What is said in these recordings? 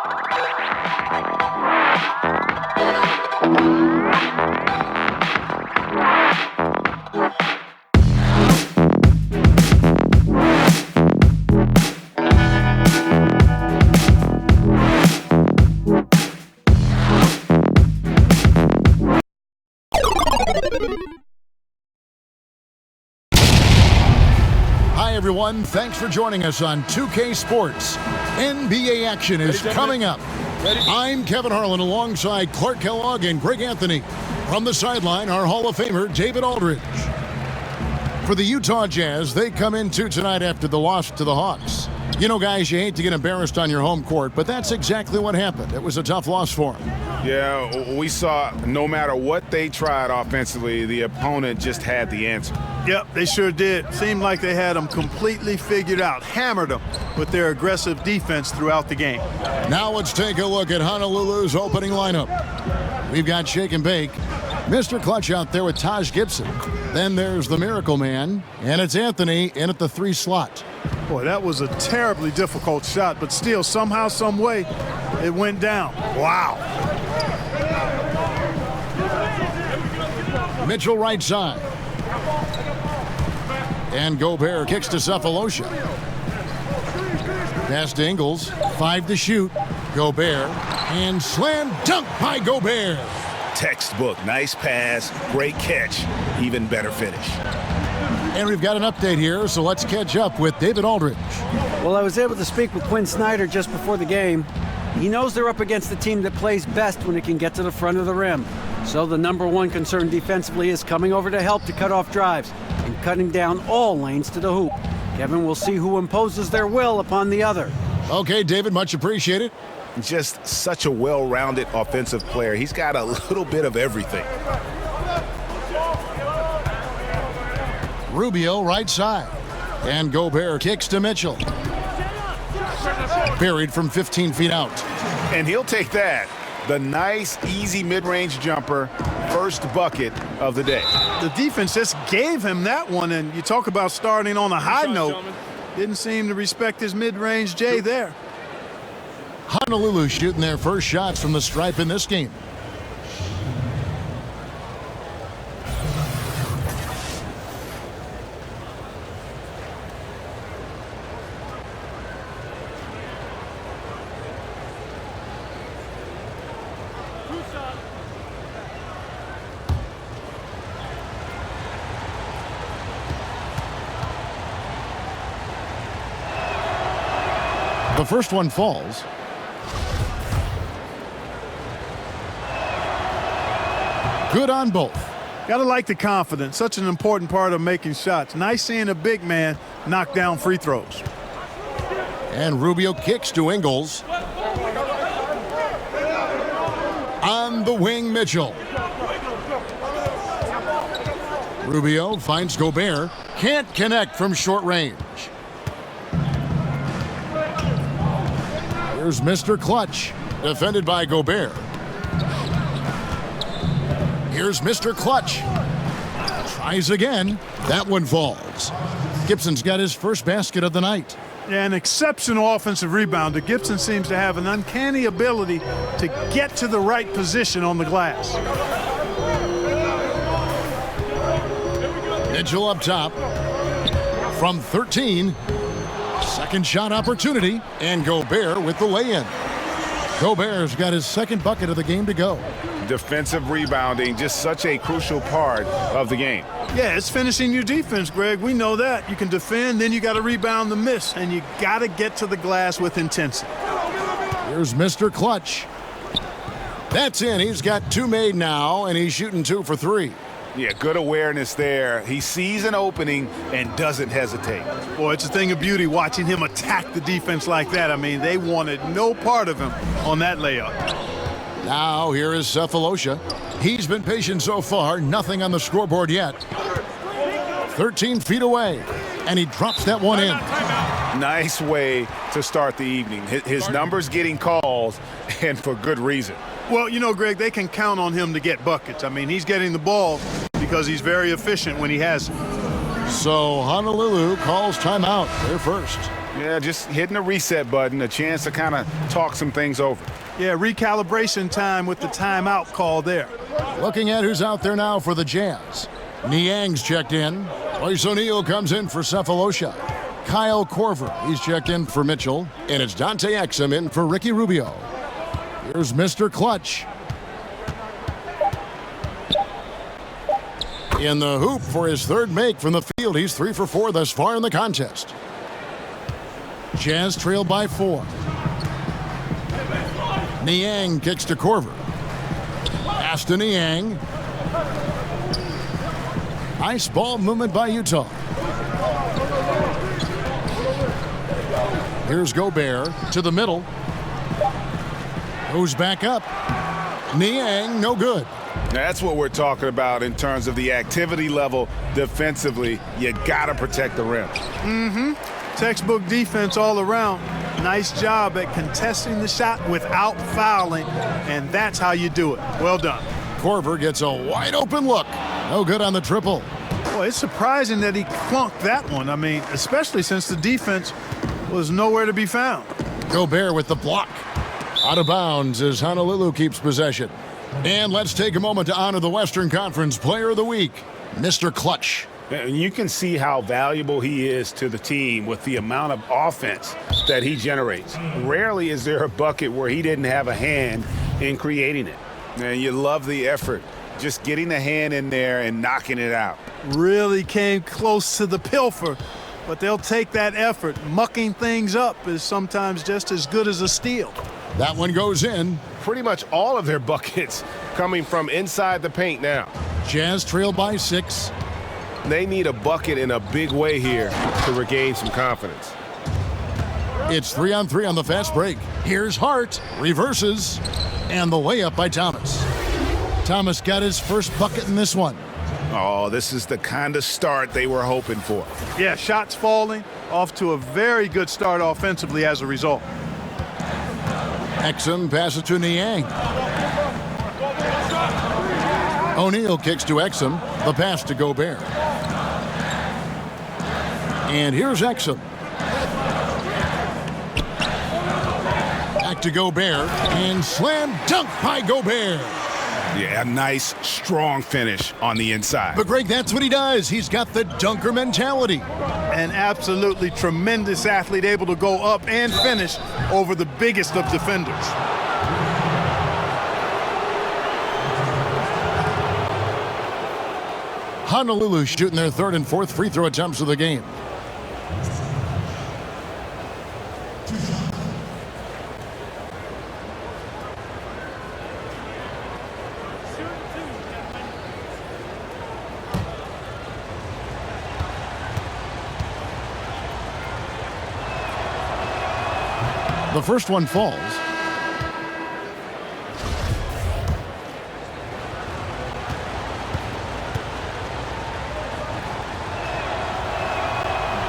Hi, everyone. Thanks for joining us on 2K Sports. NBA action is coming up. I'm Kevin Harlan alongside Clark Kellogg and Greg Anthony. From the sideline, our Hall of Famer, David Aldridge. For the Utah Jazz, they come into tonight after the loss to the Hawks. You know, guys, you hate to get embarrassed on your home court, but that's exactly what happened. It was a tough loss for them. Yeah, we saw no matter what they tried offensively, the opponent just had the answer. Yep, they sure did. Seemed like they had them completely figured out, hammered them with their aggressive defense throughout the game. Now let's take a look at Honolulu's opening lineup. We've got Shake and Bake, Mr. Clutch out there with Taj Gibson. Then there's the Miracle Man, and it's Anthony in at the 3 slot. Boy, that was a terribly difficult shot, but still, somehow, some way, it went down. Wow. Mitchell right side. And Gobert kicks to Cephalosha. Pass to Ingles. 5 to shoot. Gobert. And slam dunk by Gobert. Textbook. Nice pass. Great catch. Even better finish. And we've got an update here, so let's catch up with David Aldridge. Well, I was able to speak with Quinn Snyder just before the game. He knows they're up against the team that plays best when it can get to the front of the rim. So the number one concern defensively is coming over to help to cut off drives and cutting down all lanes to the hoop. Kevin will see who imposes their will upon the other. Okay, David, much appreciated. Just such a well-rounded offensive player. He's got a little bit of everything. Rubio right side. And Gobert kicks to Mitchell. Buried from 15 feet out. And he'll take that. The nice, easy mid-range jumper, first bucket of the day. The defense just gave him that one, and you talk about starting on a high note. Didn't seem to respect his mid-range J there. Honolulu shooting their first shots from the stripe in this game. The first one falls. Good on both. Gotta like the confidence. Such an important part of making shots. Nice seeing a big man knock down free throws. And Rubio kicks to Ingles. On the wing, Mitchell. Rubio finds Gobert. Can't connect from short range. Here's Mr. Clutch, defended by Gobert. Here's Mr. Clutch. Tries again. That one falls. Gibson's got his first basket of the night. Yeah, an exceptional offensive rebounder. Gibson seems to have an uncanny ability to get to the right position on the glass. Mitchell up top. From 13. Second shot opportunity, and Gobert with the lay-in. Gobert's got his second bucket of the game to go. Defensive rebounding, just such a crucial part of the game. Yeah, it's finishing your defense, Greg. We know that. You can defend, then you got to rebound the miss, and you got to get to the glass with intensity. Here's Mr. Clutch. That's in. He's got 2 made now, and he's shooting 2 for 3. Yeah, good awareness there. He sees an opening and doesn't hesitate. Boy, it's a thing of beauty watching him attack the defense like that. I mean, they wanted no part of him on that layup. Now here is Cephalosha. He's been patient so far. Nothing on the scoreboard yet. 13 feet away, and he drops that one in. Nice way to start the evening. His numbers getting calls, and for good reason. Well, you know, Greg, they can count on him to get buckets. I mean, he's getting the ball because he's very efficient when he has it. So Honolulu calls timeout. They're first. Yeah, just hitting the reset button, a chance to kind of talk some things over. Yeah, recalibration time with the timeout call there. Looking at who's out there now for the Jazz. Niang's checked in. Royce O'Neal comes in for Cephalosha. Kyle Korver, he's checked in for Mitchell. And it's Dante Exum in for Ricky Rubio. Here's Mr. Clutch. In the hoop for his third make from the field. He's 3 for 4 thus far in the contest. Jazz trail by 4. Niang kicks to Korver. Pass to Niang. Nice ball movement by Utah. Here's Gobert to the middle. Goes back up. Niang, no good. That's what we're talking about in terms of the activity level defensively. You got to protect the rim. Textbook defense all around. Nice job at contesting the shot without fouling, and that's how you do it. Well done. Korver gets a wide open look. No good on the triple. Boy, it's surprising that he clunked that one. I mean, especially since the defense was nowhere to be found. Gobert with the block. Out of bounds as Honolulu keeps possession. And let's take a moment to honor the Western Conference Player of the Week, Mr. Clutch. And you can see how valuable he is to the team with the amount of offense that he generates. Rarely is there a bucket where he didn't have a hand in creating it. And you love the effort, just getting the hand in there and knocking it out. Really came close to the pilfer, but they'll take that effort. Mucking things up is sometimes just as good as a steal. That one goes in. Pretty much all of their buckets coming from inside the paint now. Jazz trail by 6. They need a bucket in a big way here to regain some confidence. It's 3-on-3 on the fast break. Here's Hart. Reverses. And the layup by Thomas. Thomas got his first bucket in this one. Oh, this is the kind of start they were hoping for. Yeah, shots falling, off to a very good start offensively as a result. Exum passes to Niang. O'Neal kicks to Exum. The pass to Gobert. And here's Exum. Back to Gobert. And slam dunk by Gobert. Yeah, a nice, strong finish on the inside. But Greg, that's what he does. He's got the dunker mentality. An absolutely tremendous athlete, able to go up and finish over the biggest of defenders. Honolulu shooting their third and fourth free throw attempts of the game. The first one falls.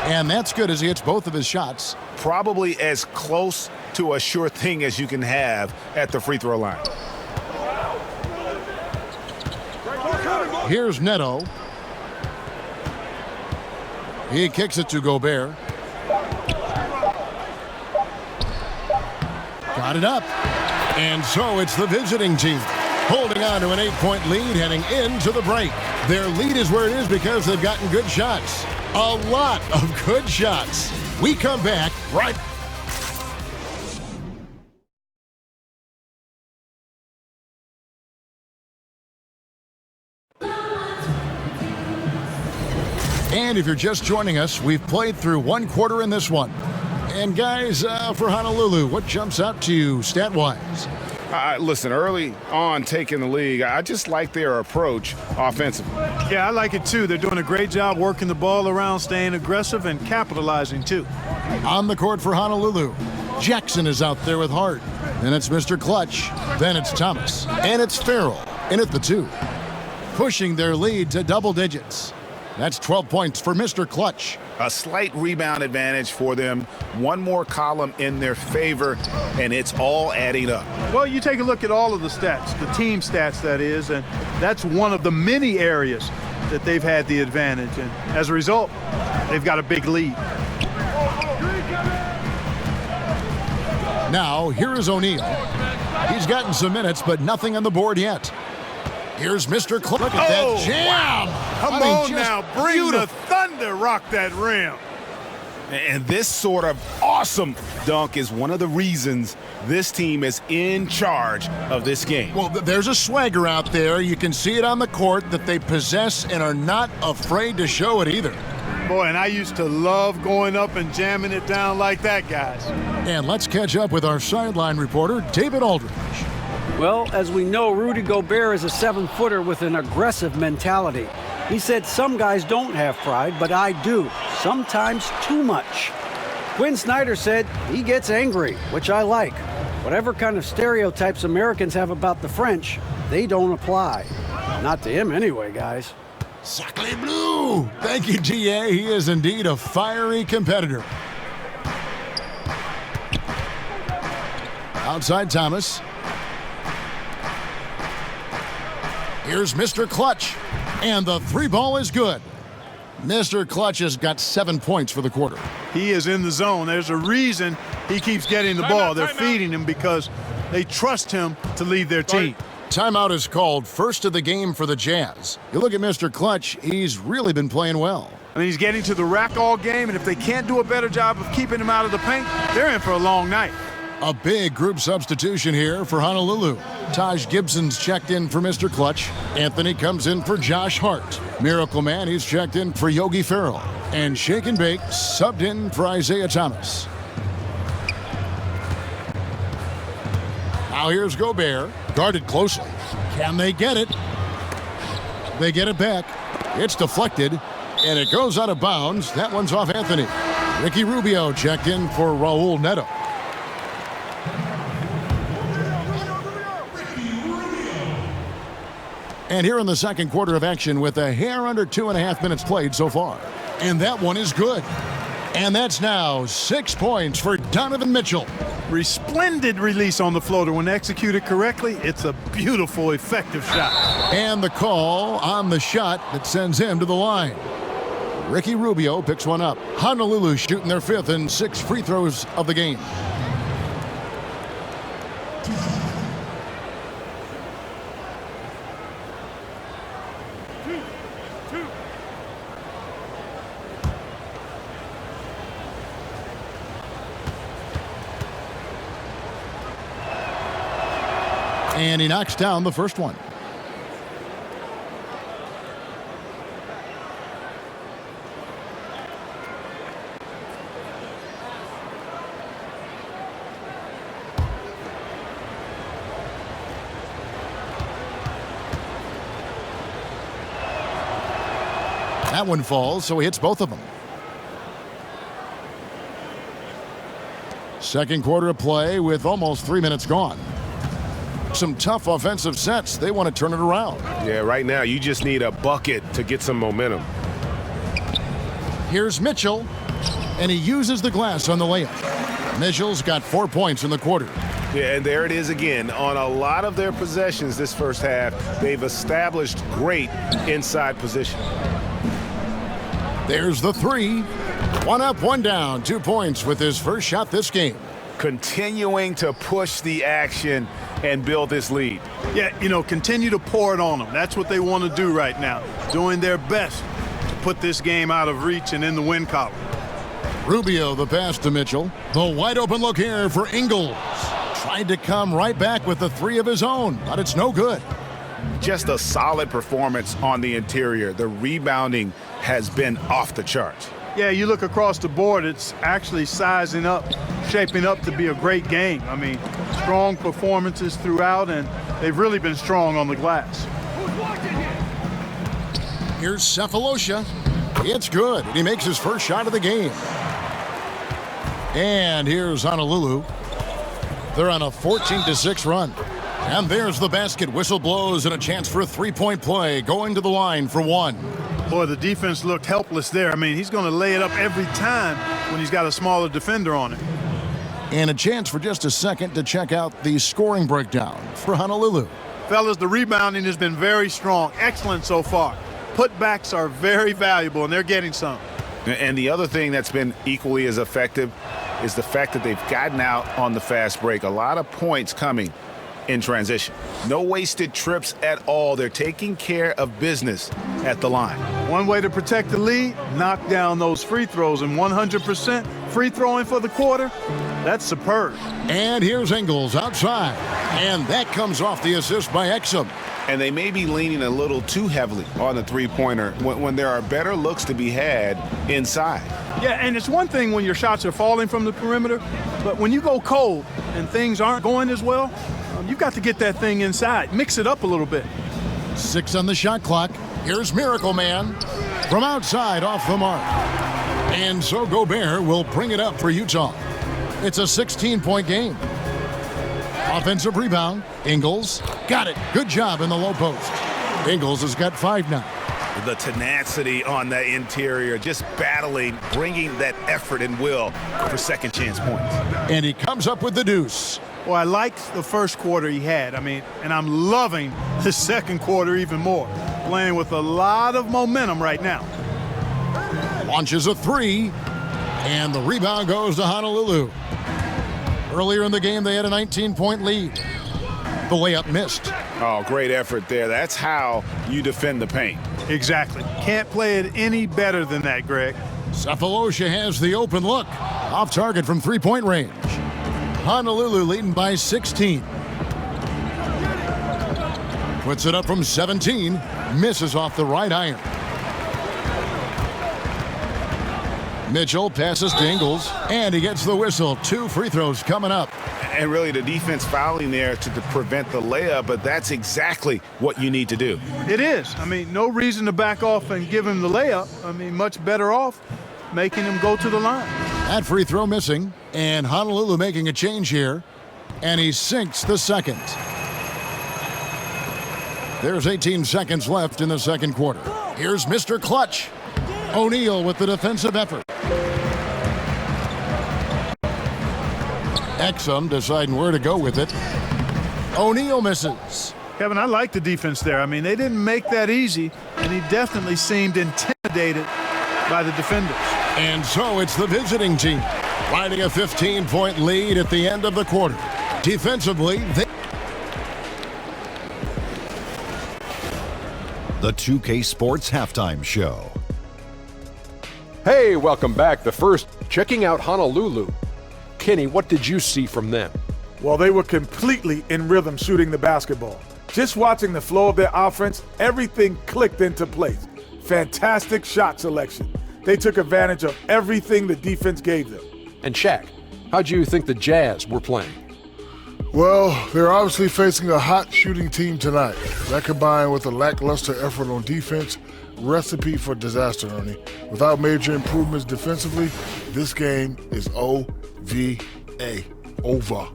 And that's good as he hits both of his shots. Probably as close to a sure thing as you can have at the free throw line. Here's Neto. He kicks it to Gobert. Got it up. And so it's the visiting team holding on to an 8-point lead heading into the break. Their lead is where it is because they've gotten good shots. A lot of good shots. We come back right. And if you're just joining us, we've played through one quarter in this one. And guys, for Honolulu, what jumps out to you stat-wise? Listen, early on taking the league, I just like their approach offensively. Yeah, I like it too. They're doing a great job working the ball around, staying aggressive, and capitalizing too. On the court for Honolulu, Jackson is out there with Hart. Then it's Mr. Clutch. Then it's Thomas. And it's Farrell in at the 2. Pushing their lead to double digits. That's 12 points for Mr. Clutch. A slight rebound advantage for them. One more column in their favor, and it's all adding up. Well, you take a look at all of the stats, the team stats that is, and that's one of the many areas that they've had the advantage. And as a result, they've got a big lead. Now, here is O'Neal. He's gotten some minutes, but nothing on the board yet. Here's Mr. Clark. Look at that jam. Come on now, bring the thunder, rock that rim. And this sort of awesome dunk is one of the reasons this team is in charge of this game. Well, there's a swagger out there. You can see it on the court that they possess and are not afraid to show it either. Boy, and I used to love going up and jamming it down like that, guys. And let's catch up with our sideline reporter, David Aldridge. Well, as we know, Rudy Gobert is a 7-footer with an aggressive mentality. He said some guys don't have pride, but I do. Sometimes too much. Quinn Snyder said he gets angry, which I like. Whatever kind of stereotypes Americans have about the French, they don't apply. Not to him anyway, guys. Sacre bleu! Thank you, GA. He is indeed a fiery competitor. Outside Thomas. Here's Mr. Clutch. And the three ball is good. Mr. Clutch has got 7 points for the quarter. He is in the zone. There's a reason he keeps getting the ball. They're feeding him because they trust him to lead their team. Timeout is called, first of the game for the Jazz. You look at Mr. Clutch, he's really been playing well. I mean, he's getting to the rack all game, and if they can't do a better job of keeping him out of the paint, they're in for a long night. A big group substitution here for Honolulu. Taj Gibson's checked in for Mr. Clutch. Anthony comes in for Josh Hart. Miracle Man, he's checked in for Yogi Ferrell. And Shake and Bake subbed in for Isaiah Thomas. Now here's Gobert, guarded closely. Can they get it? They get it back. It's deflected, and it goes out of bounds. That one's off Anthony. Ricky Rubio checked in for Raul Neto. And here in the second quarter of action with a hair under 2.5 minutes played so far. And that one is good. And that's now 6 points for Donovan Mitchell. Resplendent release on the floater. When executed correctly, it's a beautiful, effective shot. And the call on the shot that sends him to the line. Ricky Rubio picks one up. Honolulu shooting their 5th and 6 free throws of the game. And he knocks down the first one. That one falls, so he hits both of them. Second quarter of play with almost 3 minutes gone. Some tough offensive sets. They want to turn it around. Yeah, right now you just need a bucket to get some momentum. Here's Mitchell, and he uses the glass on the layup. Mitchell's got 4 points in the quarter. Yeah, and there it is again. On a lot of their possessions this first half, they've established great inside position. There's the three. 1 up, 1 down. 2 points with his first shot this game. Continuing to push the action and build this lead. Yeah, you know, continue to pour it on them. That's what they want to do right now. Doing their best to put this game out of reach and in the win column. Rubio the pass to Mitchell. The wide open look here for Ingles. Tried to come right back with the 3 of his own, but it's no good. Just a solid performance on the interior. The rebounding has been off the charts. Yeah, you look across the board, it's actually sizing up, shaping up to be a great game. I mean, strong performances throughout, and they've really been strong on the glass. Here's Cephalosha. It's good, and he makes his first shot of the game. And here's Honolulu. They're on a 14-6 run. And there's the basket. Whistle blows and a chance for a 3-point play. Going to the line for 1. Boy, the defense looked helpless there. I mean, he's going to lay it up every time when he's got a smaller defender on it. And a chance for just a second to check out the scoring breakdown for Honolulu. Fellas, the rebounding has been very strong. Excellent so far. Putbacks are very valuable, and they're getting some. And the other thing that's been equally as effective, is the fact that they've gotten out on the fast break. A lot of points coming in transition. No wasted trips at all. They're taking care of business at the line. One way to protect the lead, knock down those free throws, and 100% free throwing for the quarter, that's superb. And here's Ingles outside. And that comes off the assist by Exum. And they may be leaning a little too heavily on the three-pointer when there are better looks to be had inside. Yeah, and it's one thing when your shots are falling from the perimeter, but when you go cold and things aren't going as well, you've got to get that thing inside. Mix it up a little bit. 6 on the shot clock. Here's Miracle Man from outside off the mark. And so Gobert will bring it up for Utah. It's a 16-point game. Offensive rebound. Ingles got it. Good job in the low post. Ingles has got 5 now. The tenacity on the interior, just battling, bringing that effort and will for second chance points. And he comes up with the deuce. Well, I liked the first quarter he had. And I'm loving the second quarter even more. Playing with a lot of momentum right now. Launches a 3, and the rebound goes to Honolulu. Earlier in the game, they had a 19-point lead. The layup missed. Oh, great effort there. That's how you defend the paint. Exactly. Can't play it any better than that, Greg. Sefolosha has the open look. Off target from three-point range. Honolulu leading by 16. Puts it up from 17. Misses off the right iron. Mitchell passes to Ingles, and he gets the whistle. 2 free throws coming up. And really the defense fouling there to prevent the layup, but that's exactly what you need to do. It is. No reason to back off and give him the layup. Much better off making him go to the line. That free throw missing, and Honolulu making a change here, and he sinks the second. There's 18 seconds left in the second quarter. Here's Mr. Clutch. O'Neal with the defensive effort. Exum deciding where to go with it. O'Neal misses. Kevin, I like the defense there. They didn't make that easy, and he definitely seemed intimidated by the defenders. And so it's the visiting team riding a 15-point lead at the end of the quarter. Defensively, The 2K Sports Halftime Show. Hey, welcome back. The first, checking out Honolulu. Kenny, what did you see from them? Well, they were completely in rhythm shooting the basketball. Just watching the flow of their offense, everything clicked into place. Fantastic shot selection. They took advantage of everything the defense gave them. And Shaq, how'd you think the Jazz were playing? Well, they're obviously facing a hot shooting team tonight. That combined with a lackluster effort on defense, recipe for disaster, Ernie. Without major improvements defensively, this game is OVA. Over.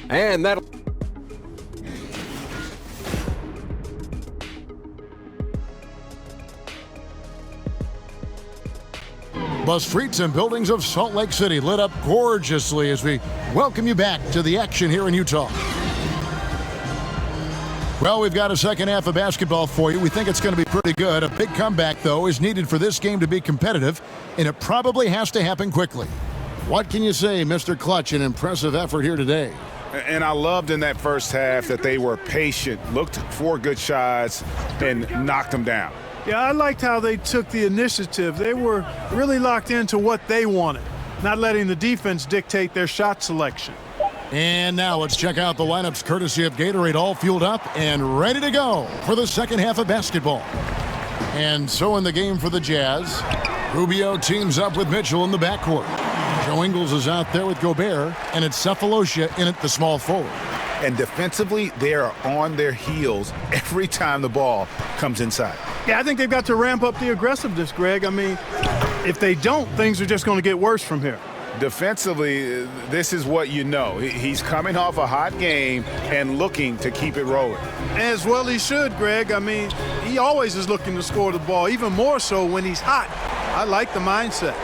And that'll... the streets and buildings of Salt Lake City lit up gorgeously as we welcome you back to the action here in Utah. Well, we've got a second half of basketball for you. We think it's going to be pretty good. A big comeback, though, is needed for this game to be competitive, and it probably has to happen quickly. What can you say, Mr. Clutch? An impressive effort here today. And I loved in that first half that they were patient, looked for good shots, and knocked them down. Yeah, I liked how they took the initiative. They were really locked into what they wanted, not letting the defense dictate their shot selection. And now let's check out the lineups courtesy of Gatorade, all fueled up and ready to go for the second half of basketball. And so in the game for the Jazz, Rubio teams up with Mitchell in the backcourt. Joe Ingles is out there with Gobert, and it's Sefolosha in at the small forward. And defensively, they are on their heels every time the ball comes inside. Yeah, I think they've got to ramp up the aggressiveness, Greg. If they don't, things are just going to get worse from here. Defensively, this is what you know. He's coming off a hot game and looking to keep it rolling. As well he should, Greg. He always is looking to score the ball, even more so when he's hot. I like the mindset.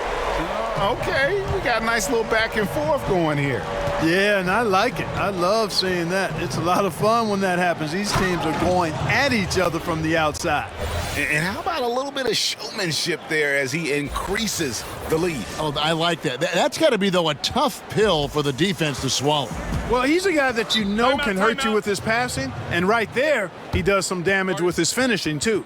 Okay, we got a nice little back and forth going here. Yeah, and I like it. I love seeing that. It's a lot of fun when that happens. These teams are going at each other from the outside. And how about a little bit of showmanship there as he increases the lead? Oh, I like that. That's got to be, though, a tough pill for the defense to swallow. Well, he's a guy that you know can hurt you with his passing, and right there, he does some damage with his finishing, too.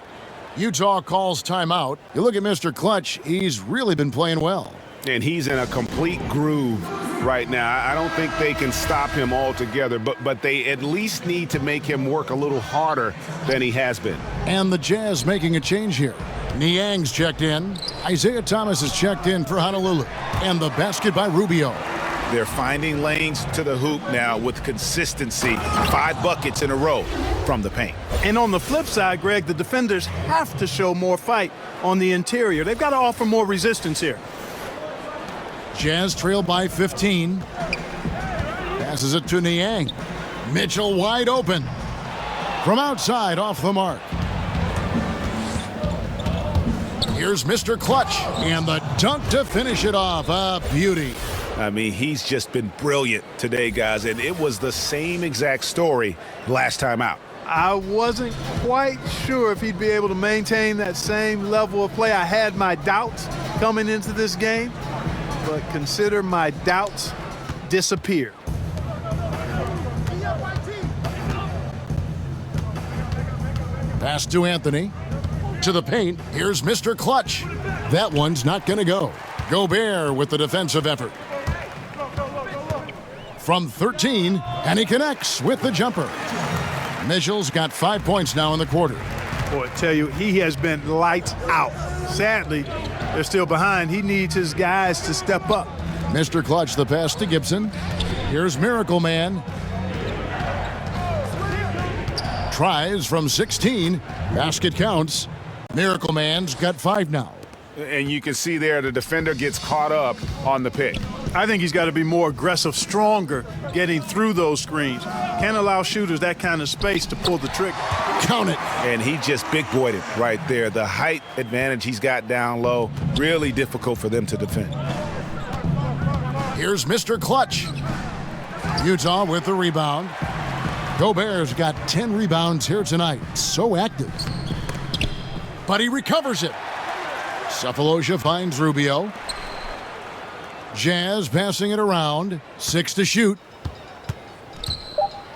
Utah calls timeout. You look at Mr. Clutch, he's really been playing well. And he's in a complete groove right now. I don't think they can stop him altogether, but they at least need to make him work a little harder than he has been. And the Jazz making a change here. Niang's checked in. Isaiah Thomas is checked in for Honolulu. And the basket by Rubio. They're finding lanes to the hoop now with consistency. 5 buckets in a row from the paint. And on the flip side, Greg, the defenders have to show more fight on the interior. They've got to offer more resistance here. Jazz trail by 15. Passes it to Niang. Mitchell wide open. From outside, off the mark. Here's Mr. Clutch. And the dunk to finish it off. A beauty. I mean, he's just been brilliant today, guys. And it was the same exact story last time out. I wasn't quite sure if he'd be able to maintain that same level of play. I had my doubts coming into this game. But consider my doubts disappear. Pass to Anthony. To the paint. Here's Mr. Clutch. That one's not going to go. Gobert with the defensive effort. From 13, and he connects with the jumper. Mitchell's got 5 points now in the quarter. Boy, I tell you, he has been lights out. Sadly, they're still behind. He needs his guys to step up. Mr. Clutch, the pass to Gibson. Here's Miracle Man. Tries from 16. Basket counts. Miracle Man's got 5 now. And you can see there the defender gets caught up on the pick. I think he's got to be more aggressive, stronger, getting through those screens. Can't allow shooters that kind of space to pull the trigger. Count it. And he just big-boyed it right there. The height advantage he's got down low, really difficult for them to defend. Here's Mr. Clutch. Utah with the rebound. Gobert's got 10 rebounds here tonight. So active. But he recovers it. Cephalosha finds Rubio. Jazz passing it around. 6 to shoot.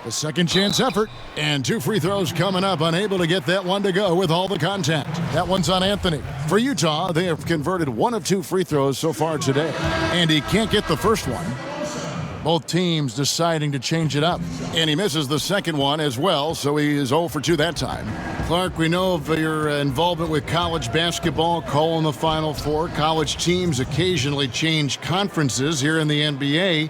The second chance effort. And 2 free throws coming up. Unable to get that one to go with all the contact. That one's on Anthony. For Utah, they have converted 1 of 2 free throws so far today. And he can't get the first one. Both teams deciding to change it up. And he misses the second one as well, so he is 0 for 2 that time. Clark, we know of your involvement with college basketball, calling the Final Four. College teams occasionally change conferences here in the NBA.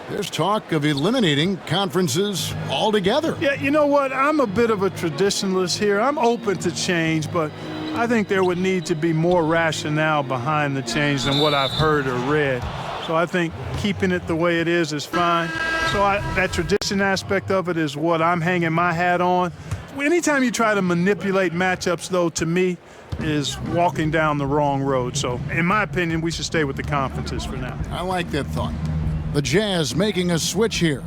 There's talk of eliminating conferences altogether. Yeah, you know what? I'm a bit of a traditionalist here. I'm open to change, but I think there would need to be more rationale behind the change than what I've heard or read. So I think keeping it the way it is fine. So that tradition aspect of it is what I'm hanging my hat on. Anytime you try to manipulate matchups, though, to me, is walking down the wrong road. So, in my opinion, we should stay with the conferences for now. I like that thought. The Jazz making a switch here.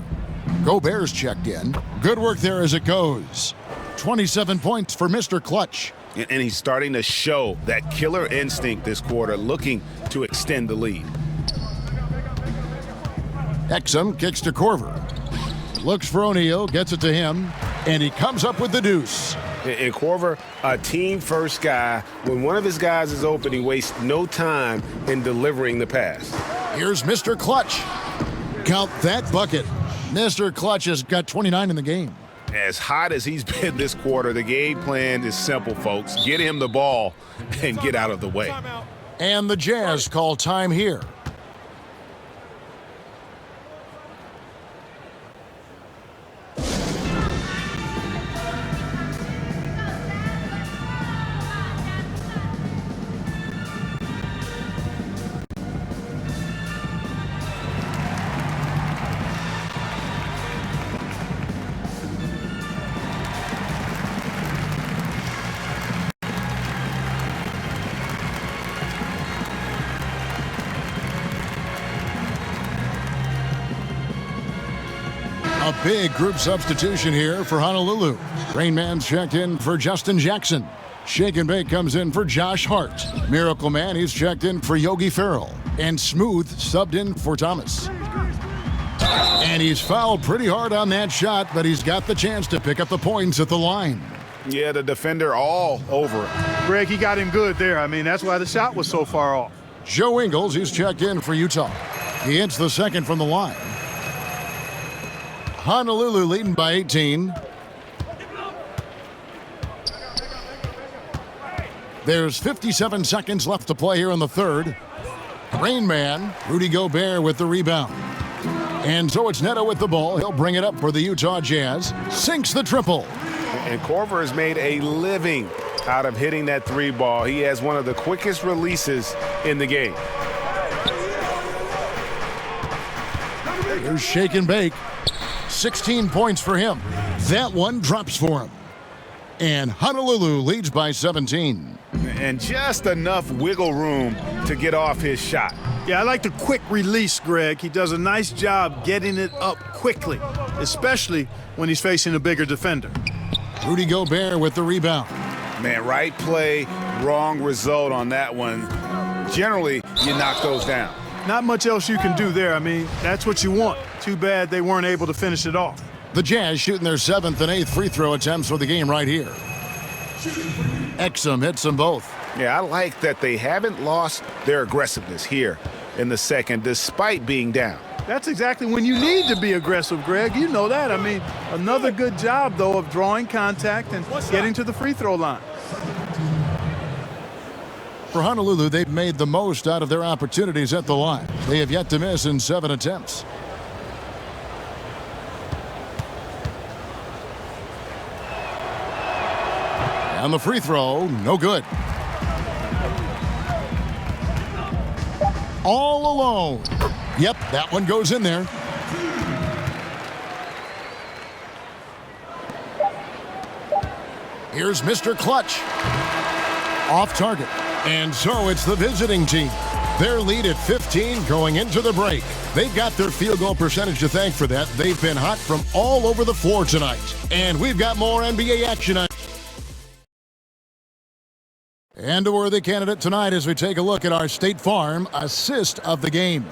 Gobert's checked in. Good work there as it goes. 27 points for Mr. Clutch. And he's starting to show that killer instinct this quarter, looking to extend the lead. Exum kicks to Korver. Looks for O'Neal, gets it to him, and he comes up with the deuce. And Korver, a team-first guy. When one of his guys is open, he wastes no time in delivering the pass. Here's Mr. Clutch. Count that bucket. Mr. Clutch has got 29 in the game. As hot as he's been this quarter, the game plan is simple, folks. Get him the ball and get out of the way. And the Jazz call time here. A big group substitution here for Honolulu. Rain Man's checked in for Justin Jackson. Shake and Bake comes in for Josh Hart. Miracle Man, he's checked in for Yogi Ferrell. And Smooth subbed in for Thomas. And he's fouled pretty hard on that shot, but he's got the chance to pick up the points at the line. Yeah, the defender all over it. Greg, he got him good there. I mean, that's why the shot was so far off. Joe Ingles, he's checked in for Utah. He hits the second from the line. Honolulu leading by 18. There's 57 seconds left to play here in the third. Rain Man, Rudy Gobert with the rebound. And so it's Neto with the ball. He'll bring it up for the Utah Jazz. Sinks the triple. And Korver has made a living out of hitting that three ball. He has one of the quickest releases in the game. Here's Shake and Bake. 16 points for him. That one drops for him. And Honolulu leads by 17. And just enough wiggle room to get off his shot. Yeah, I like the quick release, Greg. He does a nice job getting it up quickly, especially when he's facing a bigger defender. Rudy Gobert with the rebound. Man, right play, wrong result on that one. Generally, you knock those down. Not much else you can do there. I mean, that's what you want. Too bad they weren't able to finish it off. The Jazz shooting their 7th and 8th free throw attempts for the game right here. Exum hits them both. Yeah, I like that they haven't lost their aggressiveness here in the second, despite being down. That's exactly when you need to be aggressive, Greg. You know that. I mean, another good job, though, of drawing contact and getting to the free throw line. For Honolulu, they've made the most out of their opportunities at the line. They have yet to miss in 7 attempts. And the free throw, no good. All alone. Yep, that one goes in there. Here's Mr. Clutch. Off target. And so it's the visiting team. Their lead at 15 going into the break. They've got their field goal percentage to thank for that. They've been hot from all over the floor tonight. And we've got more NBA action on. And a worthy candidate tonight as we take a look at our State Farm assist of the game.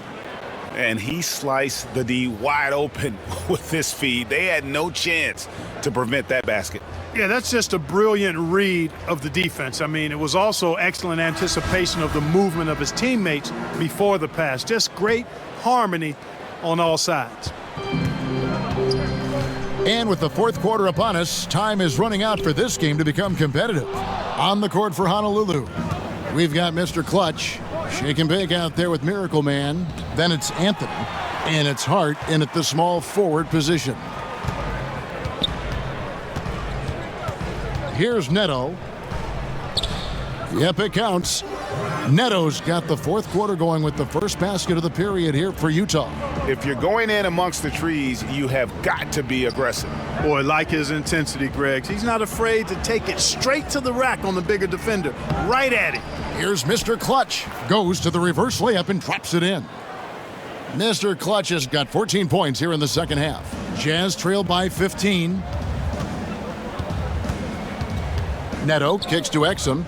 And he sliced the D wide open with this feed. They had no chance to prevent that basket. Yeah, that's just a brilliant read of the defense. I mean, it was also excellent anticipation of the movement of his teammates before the pass. Just great harmony on all sides. And with the fourth quarter upon us, time is running out for this game to become competitive. On the court for Honolulu, we've got Mr. Clutch. Shake and Bake out there with Miracle Man. Then it's Anthony. And it's Hart in at the small forward position. Here's Neto. Yep, it counts. Neto's got the fourth quarter going with the first basket of the period here for Utah. If you're going in amongst the trees, you have got to be aggressive. Boy, like his intensity, Greg. He's not afraid to take it straight to the rack on the bigger defender. Right at him. Here's Mr. Clutch. Goes to the reverse layup and drops it in. Mr. Clutch has got 14 points here in the second half. Jazz trail by 15. Neto kicks to Exum.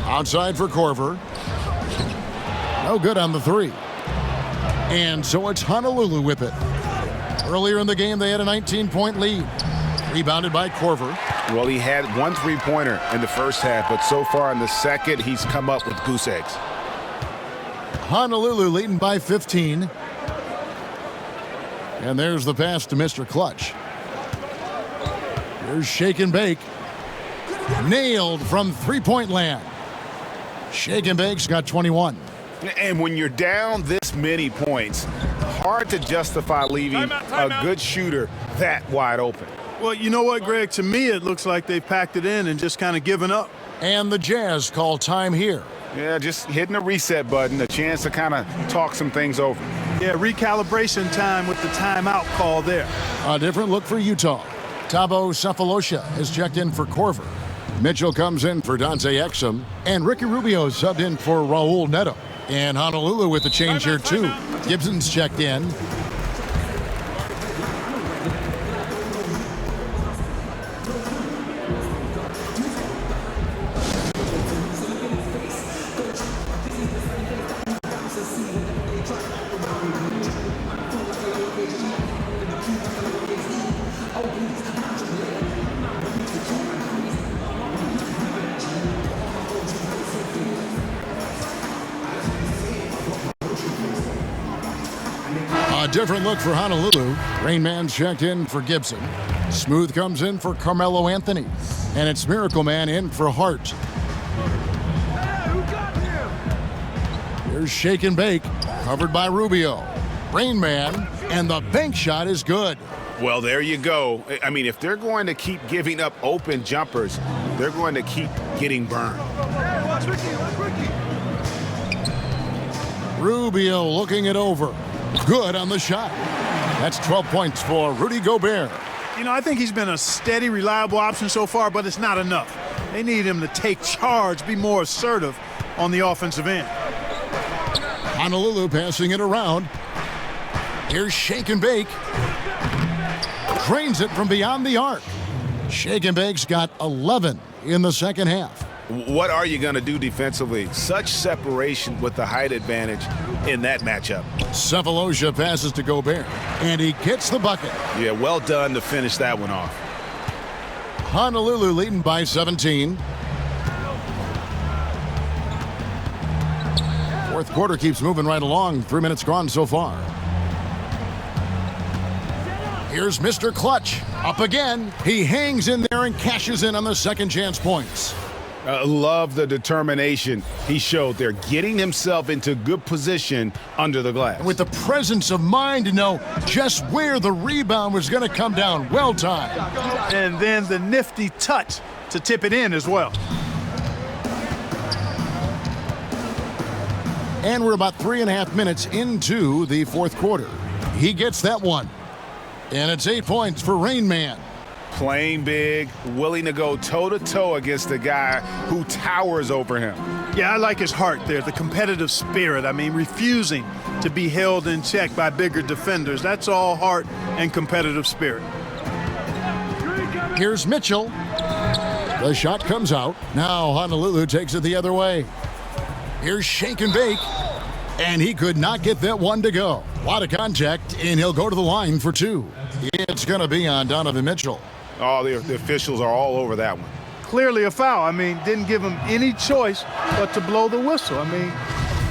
Outside for Korver. No good on the three. And so it's Honolulu with it. Earlier in the game, they had a 19-point lead. Rebounded by Korver. Well, he had one three-pointer in the first half, but so far in the second, he's come up with goose eggs. Honolulu leading by 15. And there's the pass to Mr. Clutch. Here's Shake and Bake. Nailed from three-point land. Shake and Bake's got 21. And when you're down this many points, hard to justify leaving a good shooter that wide open. Well, you know what, Greg? To me, it looks like they've packed it in and just kind of given up. And the Jazz call time here. Yeah, just hitting the reset button, a chance to kind of talk some things over. Yeah, recalibration time with the timeout call there. A different look for Utah. Thabo Cephalosha has checked in for Korver. Mitchell comes in for Dante Exum. And Ricky Rubio subbed in for Raul Neto. And Honolulu with the change here, too. Gibson's checked in. A different look for Honolulu. Rain Man's checked in for Gibson. Smooth comes in for Carmelo Anthony. And it's Miracle Man in for Hart. Here's Shake and Bake, covered by Rubio. Rain Man, and the bank shot is good. Well, there you go. I mean, if they're going to keep giving up open jumpers, they're going to keep getting burned. Rubio looking it over. Good on the shot. That's 12 points for Rudy Gobert. You know, I think he's been a steady, reliable option so far, but it's not enough. They need him to take charge, be more assertive on the offensive end. Honolulu passing it around. Here's Shake and Bake. Drains it from beyond the arc. Shake and Bake's got 11 in the second half. What are you going to do defensively? Such separation with the height advantage in that matchup. Cephalosha passes to Gobert, and he gets the bucket. Yeah, well done to finish that one off. Honolulu leading by 17. Fourth quarter keeps moving right along. 3 minutes gone so far. Here's Mr. Clutch. Up again. He hangs in there and cashes in on the second chance points. Love the determination he showed there, getting himself into good position under the glass. With the presence of mind to know just where the rebound was going to come down. Well timed. And then the nifty touch to tip it in as well. And we're about 3.5 minutes into the fourth quarter. He gets that one. And it's 8 points for Rain Man. Playing big, willing to go toe-to-toe against a guy who towers over him. Yeah, I like his heart there, the competitive spirit. I mean, refusing to be held in check by bigger defenders. That's all heart and competitive spirit. Here's Mitchell. The shot comes out. Now Honolulu takes it the other way. Here's Shake and Bake. And he could not get that one to go. A lot of contact, and he'll go to the line for two. It's going to be on Donovan Mitchell. Oh, the officials are all over that one. Clearly a foul. I mean, didn't give him any choice but to blow the whistle. I mean,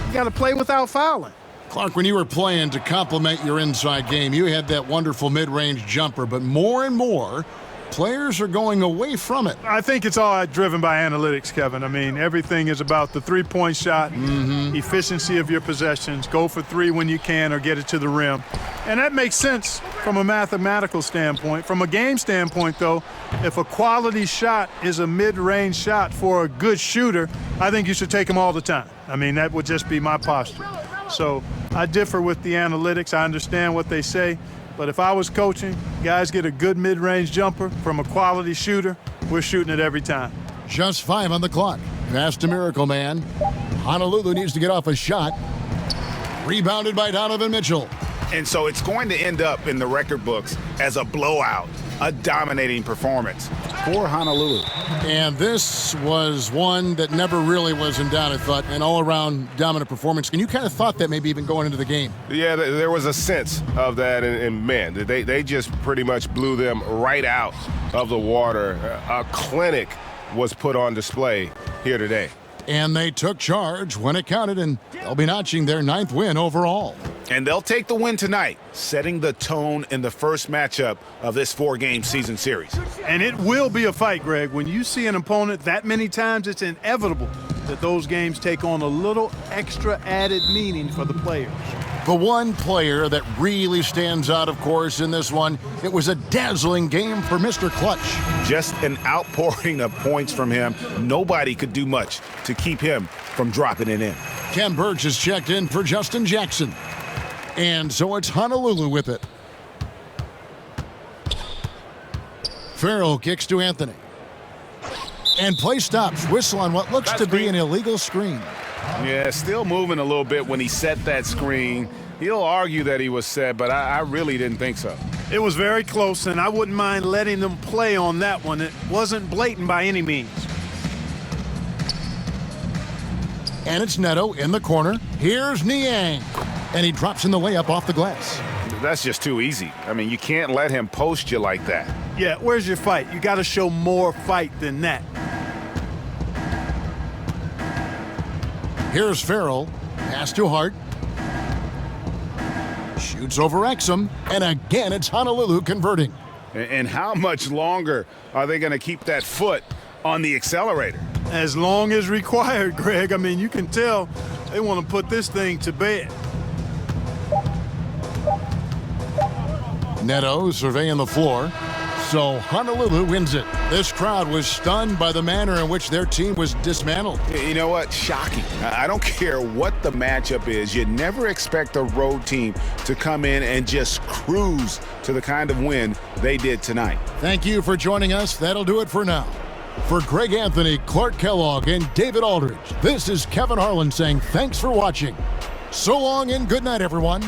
you got to play without fouling. Clark, when you were playing to complement your inside game, you had that wonderful mid-range jumper, but more and more, players are going away from it. I think it's all driven by analytics, Kevin. I mean, everything is about the three-point shot, efficiency of your possessions, go for three when you can or get it to the rim. And that makes sense from a mathematical standpoint. From a game standpoint, though, if a quality shot is a mid-range shot for a good shooter, I think you should take them all the time. I mean, that would just be my posture. So I differ with the analytics. I understand what they say. But if I was coaching, guys get a good mid-range jumper from a quality shooter, we're shooting it every time. Just 5 on the clock. Pass to Miracle Man. Honolulu needs to get off a shot. Rebounded by Donovan Mitchell. And so it's going to end up in the record books as a blowout, a dominating performance for Honolulu. And this was one that never really was in doubt, I thought, an all-around dominant performance. And you kind of thought that maybe even going into the game. Yeah, there was a sense of that, and man, they just pretty much blew them right out of the water. A clinic was put on display here today. And they took charge when it counted, and they'll be notching their 9th win overall. And they'll take the win tonight, setting the tone in the first matchup of this 4-game season series. And it will be a fight, Greg. When you see an opponent that many times, it's inevitable that those games take on a little extra added meaning for the players. The one player that really stands out, of course, in this one, it was a dazzling game for Mr. Clutch. Just an outpouring of points from him. Nobody could do much to keep him from dropping it in. Ken Burch has checked in for Justin Jackson. And so it's Honolulu with it. Farrell kicks to Anthony. And play stops. Whistle on what looks to be an illegal screen. Yeah, still moving a little bit when he set that screen. He'll argue that he was set, but I really didn't think so. It was very close, and I wouldn't mind letting them play on that one. It wasn't blatant by any means. And it's Neto in the corner. Here's Niang. And he drops in the layup off the glass. That's just too easy. I mean, you can't let him post you like that. Yeah, where's your fight? You got to show more fight than that. Here's Farrell. Pass to Hart. Shoots over Exum, and again it's Honolulu converting. And how much longer are they going to keep that foot on the accelerator? As long as required, Greg. I mean, you can tell they want to put this thing to bed. Neto surveying the floor. So Honolulu wins it. This crowd was stunned by the manner in which their team was dismantled. You know what? Shocking. I don't care what the matchup is. You never expect a road team to come in and just cruise to the kind of win they did tonight. Thank you for joining us. That'll do it for now. For Greg Anthony, Clark Kellogg, and David Aldridge, this is Kevin Harlan saying thanks for watching. So long and good night, everyone.